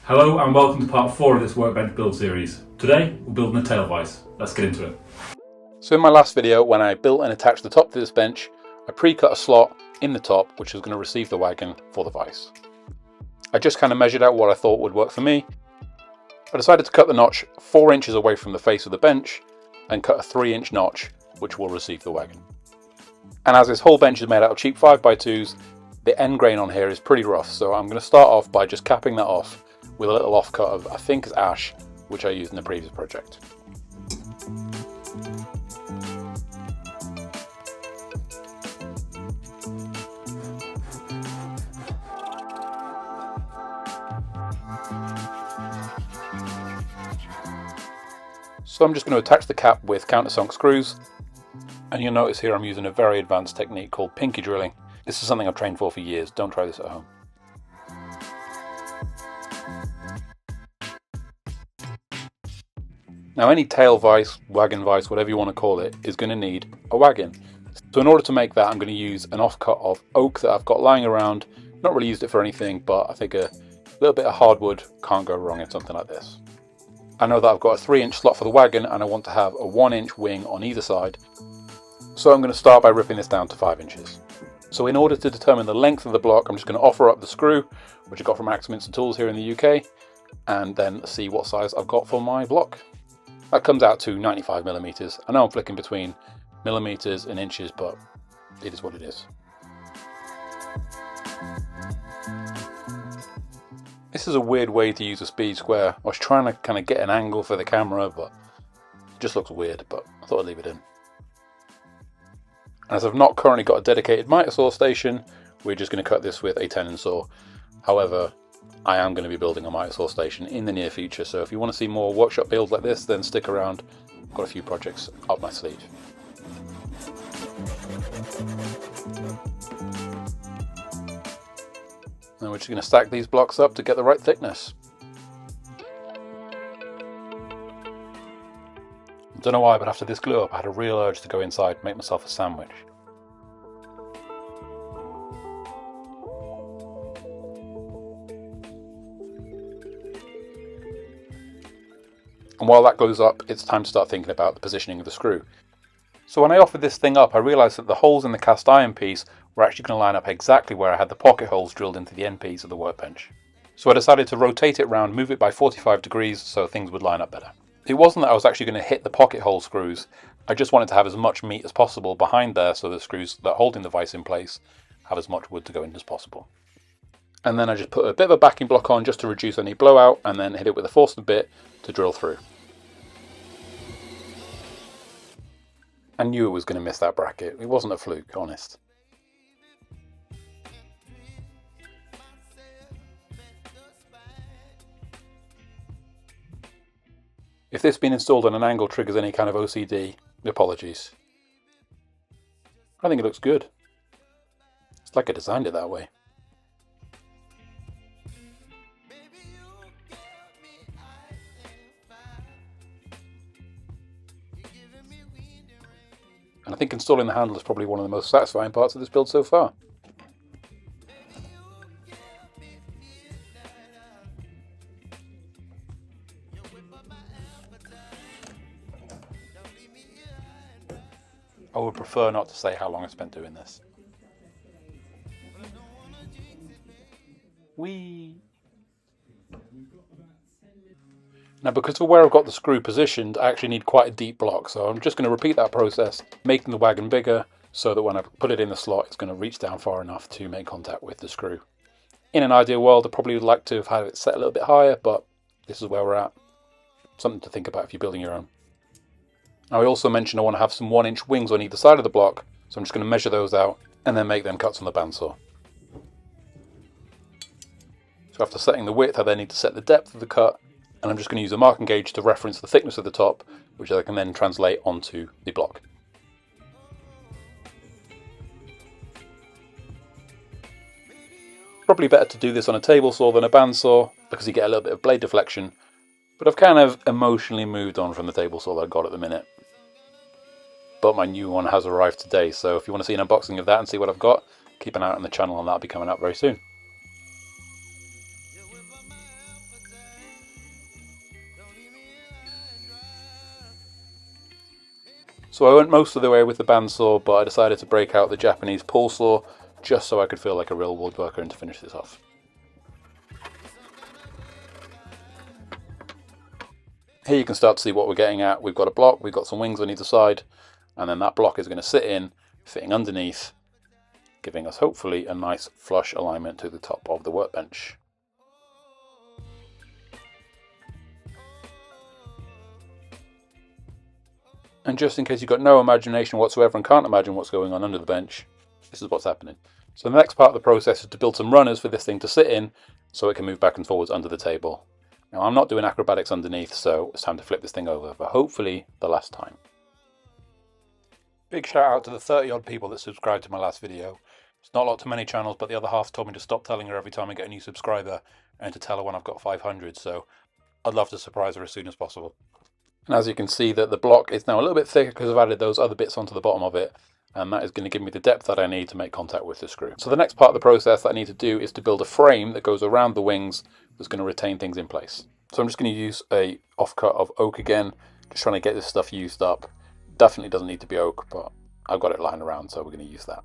Hello and welcome to part 4 of this workbench build series. Today we're building a tail vise. Let's get into it. So in my last video, when I built and attached the top to this bench, I pre-cut a slot in the top which was going to receive the wagon for the vise. I just kind of measured out what I thought would work for me. I decided to cut the notch 4 inches away from the face of the bench and cut a 3-inch notch which will receive the wagon. And as this whole bench is made out of cheap 5x2s, the end grain on here is pretty rough, so I'm going to start off by just capping that off with a little offcut of, I think it's ash, which I used in the previous project. So I'm just going to attach the cap with countersunk screws, and you'll notice here I'm using a very advanced technique called pinky drilling. This is something I've trained for years, don't try this at home. Now any tail vise, wagon vise, whatever you want to call it, is going to need a wagon. So in order to make that, I'm going to use an offcut of oak that I've got lying around. Not really used it for anything, but I think a little bit of hardwood can't go wrong in something like this. I know that I've got a 3-inch slot for the wagon and I want to have a 1-inch wing on either side. So I'm going to start by ripping this down to 5 inches. So in order to determine the length of the block, I'm just going to offer up the screw, which I got from Axminster Tools here in the UK, and then see what size I've got for my block. That comes out to 95 millimeters. I know I'm flicking between millimeters and inches, but it is what it is. This is a weird way to use a speed square. I was trying to kind of get an angle for the camera, but it just looks weird, but I thought I'd leave it in. As I've not currently got a dedicated miter saw station, we're just going to cut this with a tenon saw. However, I am going to be building a miter saw station in the near future, so if you want to see more workshop builds like this, then stick around. I've got a few projects up my sleeve. And we're just going to stack these blocks up to get the right thickness. I don't know why, but after this glue up, I had a real urge to go inside and make myself a sandwich. And while that glues up, it's time to start thinking about the positioning of the screw. So when I offered this thing up, I realised that the holes in the cast iron piece were actually going to line up exactly where I had the pocket holes drilled into the end piece of the workbench. So I decided to rotate it round, move it by 45 degrees so things would line up better. It wasn't that I was actually going to hit the pocket hole screws, I just wanted to have as much meat as possible behind there so the screws that are holding the vise in place have as much wood to go in as possible. And then I just put a bit of a backing block on just to reduce any blowout and then hit it with a Forstner bit to drill through. I knew it was going to miss that bracket. It wasn't a fluke, honest. If this being installed on an angle triggers any kind of OCD, apologies. I think it looks good. It's like I designed it that way. And I think installing the handle is probably one of the most satisfying parts of this build so far. I would prefer not to say how long I spent doing this. Whee! Now because of where I've got the screw positioned, I actually need quite a deep block, so I'm just going to repeat that process, making the wagon bigger so that when I put it in the slot it's going to reach down far enough to make contact with the screw. In an ideal world I probably would like to have had it set a little bit higher, but this is where we're at. Something to think about if you're building your own. Now I also mentioned I want to have some 1-inch wings on either side of the block, so I'm just going to measure those out and then make them cuts on the bandsaw. So after setting the width I then need to set the depth of the cut, and I'm just going to use a marking gauge to reference the thickness of the top, which I can then translate onto the block. Probably better to do this on a table saw than a bandsaw because you get a little bit of blade deflection, but I've kind of emotionally moved on from the table saw that I've got at the minute. But my new one has arrived today, so if you want to see an unboxing of that and see what I've got, keep an eye out on the channel and that'll be coming out very soon. So I went most of the way with the bandsaw, but I decided to break out the Japanese pull saw just so I could feel like a real woodworker and to finish this off. Here you can start to see what we're getting at. We've got a block, we've got some wings on either side, and then that block is going to sit in, fitting underneath, giving us hopefully a nice flush alignment to the top of the workbench. And just in case you've got no imagination whatsoever and can't imagine what's going on under the bench, this is what's happening. So the next part of the process is to build some runners for this thing to sit in so it can move back and forwards under the table. Now I'm not doing acrobatics underneath, so it's time to flip this thing over for hopefully the last time. Big shout out to the 30 odd people that subscribed to my last video. It's not a lot to many channels, but the other half told me to stop telling her every time I get a new subscriber and to tell her when I've got 500, so I'd love to surprise her as soon as possible. And as you can see, that the block is now a little bit thicker because I've added those other bits onto the bottom of it, and that is going to give me the depth that I need to make contact with the screw. So the next part of the process that I need to do is to build a frame that goes around the wings that's going to retain things in place. So I'm just going to use a offcut of oak again, just trying to get this stuff used up. Definitely doesn't need to be oak, but I've got it lying around, so we're going to use that.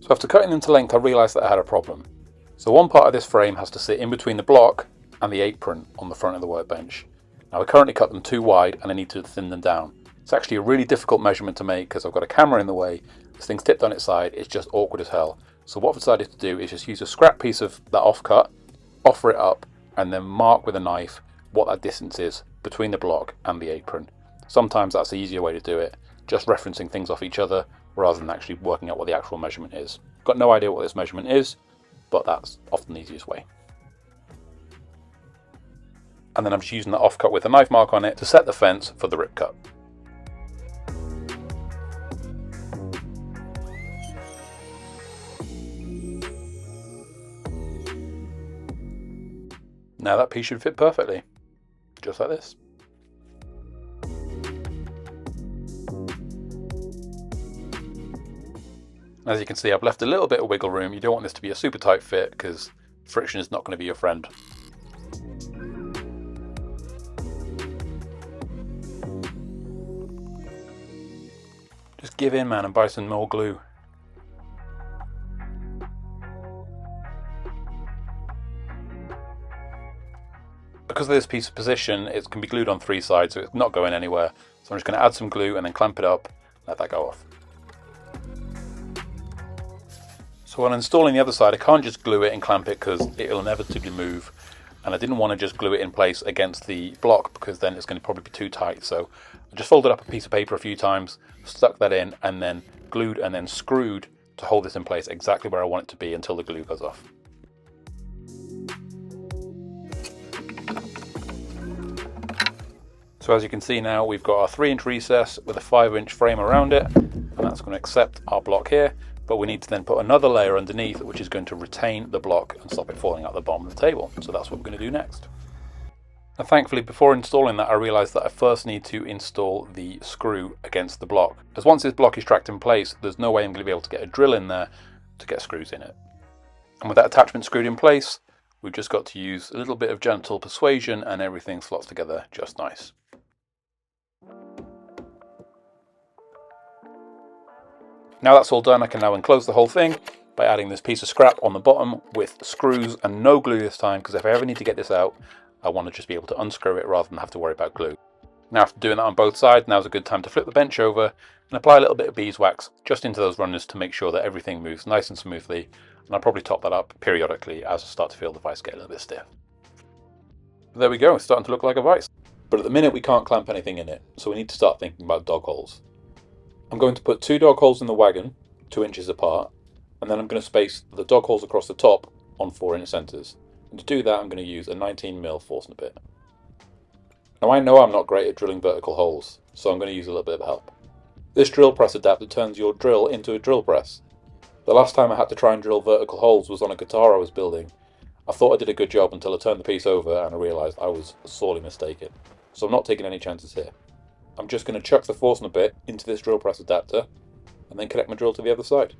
So after cutting them to length, I realised that I had a problem. So one part of this frame has to sit in between the block and the apron on the front of the workbench. Now I currently cut them too wide and I need to thin them down. It's actually a really difficult measurement to make because I've got a camera in the way, this thing's tipped on its side, it's just awkward as hell. So what I've decided to do is just use a scrap piece of that offcut, offer it up, and then mark with a knife what that distance is between the block and the apron. Sometimes that's the easier way to do it, just referencing things off each other rather than actually working out what the actual measurement is. Got no idea what this measurement is, but that's often the easiest way. And then I'm just using the offcut with a knife mark on it to set the fence for the rip cut. Now that piece should fit perfectly, just like this. As you can see, I've left a little bit of wiggle room. You don't want this to be a super tight fit because friction is not going to be your friend. Just give in, man, and buy some more glue. Because of this piece of position, it can be glued on 3 sides, so it's not going anywhere. So I'm just going to add some glue and then clamp it up, let that go off. So when installing the other side, I can't just glue it and clamp it because it'll inevitably move. And I didn't want to just glue it in place against the block because then it's going to probably be too tight. So I just folded up a piece of paper a few times, stuck that in, and then glued and then screwed to hold this in place exactly where I want it to be until the glue goes off. So as you can see now, we've got our 3-inch recess with a 5-inch frame around it, and that's going to accept our block here. But we need to then put another layer underneath, which is going to retain the block and stop it falling out the bottom of the table. So that's what we're going to do next. Now thankfully, before installing that, I realised that I first need to install the screw against the block. As once this block is tracked in place, there's no way I'm going to be able to get a drill in there to get screws in it. And with that attachment screwed in place, we've just got to use a little bit of gentle persuasion and everything slots together just nice. Now that's all done, I can now enclose the whole thing by adding this piece of scrap on the bottom with screws and no glue this time, because if I ever need to get this out, I want to just be able to unscrew it rather than have to worry about glue. Now after doing that on both sides, now's a good time to flip the bench over and apply a little bit of beeswax just into those runners to make sure that everything moves nice and smoothly, and I'll probably top that up periodically as I start to feel the vise get a little bit stiff. There we go, it's starting to look like a vise. But at the minute we can't clamp anything in it, so we need to start thinking about dog holes. I'm going to put 2 dog holes in the wagon, 2 inches apart, and then I'm going to space the dog holes across the top on 4-inch centres. And to do that I'm going to use a 19mm Forstner bit. Now I know I'm not great at drilling vertical holes, so I'm going to use a little bit of help. This drill press adapter turns your drill into a drill press. The last time I had to try and drill vertical holes was on a guitar I was building. I thought I did a good job until I turned the piece over and I realised I was sorely mistaken. So I'm not taking any chances here. I'm just going to chuck the Forstner bit into this drill press adapter, and then connect my drill to the other side.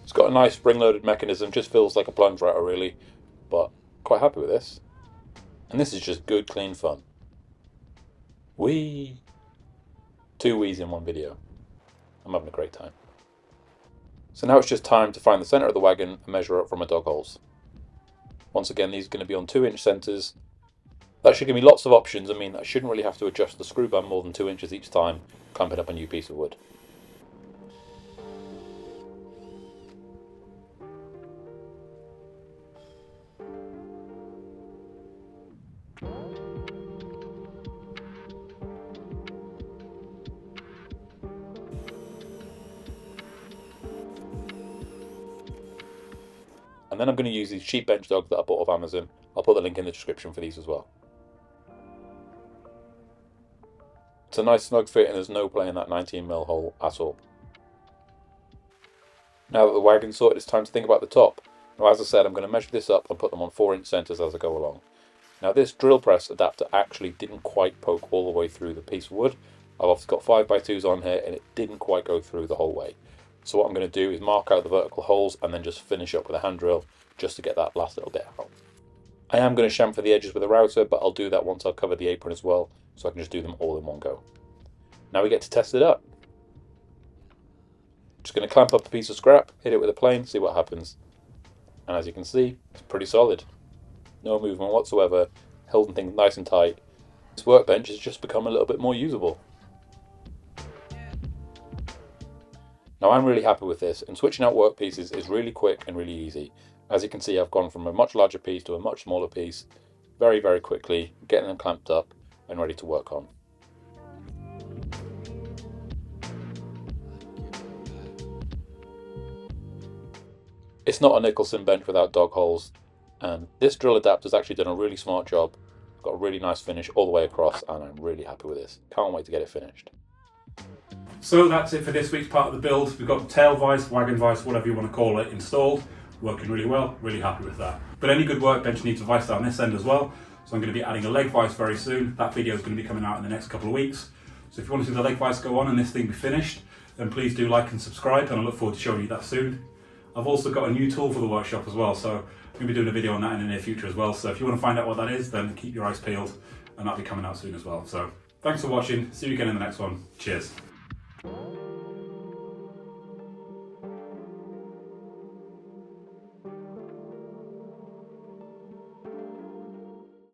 It's got a nice spring-loaded mechanism, just feels like a plunge router really, but quite happy with this. And this is just good, clean fun. Whee! 2 whees in one video. I'm having a great time. So now it's just time to find the centre of the wagon and measure up from my dog holes. Once again, these are going to be on 2-inch centres. That should give me lots of options. I mean, I shouldn't really have to adjust the screw band more than 2 inches each time clamping up a new piece of wood. And then I'm going to use these cheap bench dogs that I bought off Amazon. I'll put the link in the description for these as well. It's a nice snug fit and there's no play in that 19mm hole at all. Now that the wagon's sorted, it's time to think about the top. Now, as I said, I'm going to measure this up and put them on 4-inch centres as I go along. Now, this drill press adapter actually didn't quite poke all the way through the piece of wood. I've obviously got 5x2s on here and it didn't quite go through the whole way. So what I'm going to do is mark out the vertical holes and then just finish up with a hand drill just to get that last little bit out. I am going to chamfer the edges with a router, but I'll do that once I've covered the apron as well, so I can just do them all in one go. Now we get to test it up. Just going to clamp up a piece of scrap, hit it with a plane, see what happens. And as you can see, it's pretty solid. No movement whatsoever, holding things nice and tight. This workbench has just become a little bit more usable. Now I'm really happy with this, and switching out workpieces is really quick and really easy. As you can see, I've gone from a much larger piece to a much smaller piece very, very quickly, getting them clamped up and ready to work on. It's not a Nicholson bench without dog holes, and this drill adapter's actually done a really smart job. Got a really nice finish all the way across, and I'm really happy with this. Can't wait to get it finished. So that's it for this week's part of the build. We've got the tail vise, wagon vise, whatever you want to call it, installed. Working really well, really happy with that. But any good workbench needs a vise down this end as well. So I'm going to be adding a leg vise very soon. That video is going to be coming out in the next couple of weeks. So if you want to see the leg vise go on and this thing be finished, then please do like and subscribe, and I look forward to showing you that soon. I've also got a new tool for the workshop as well, so I'm going to be doing a video on that in the near future as well. So if you want to find out what that is, then keep your eyes peeled, and that'll be coming out soon as well. So thanks for watching. See you again in the next one. Cheers.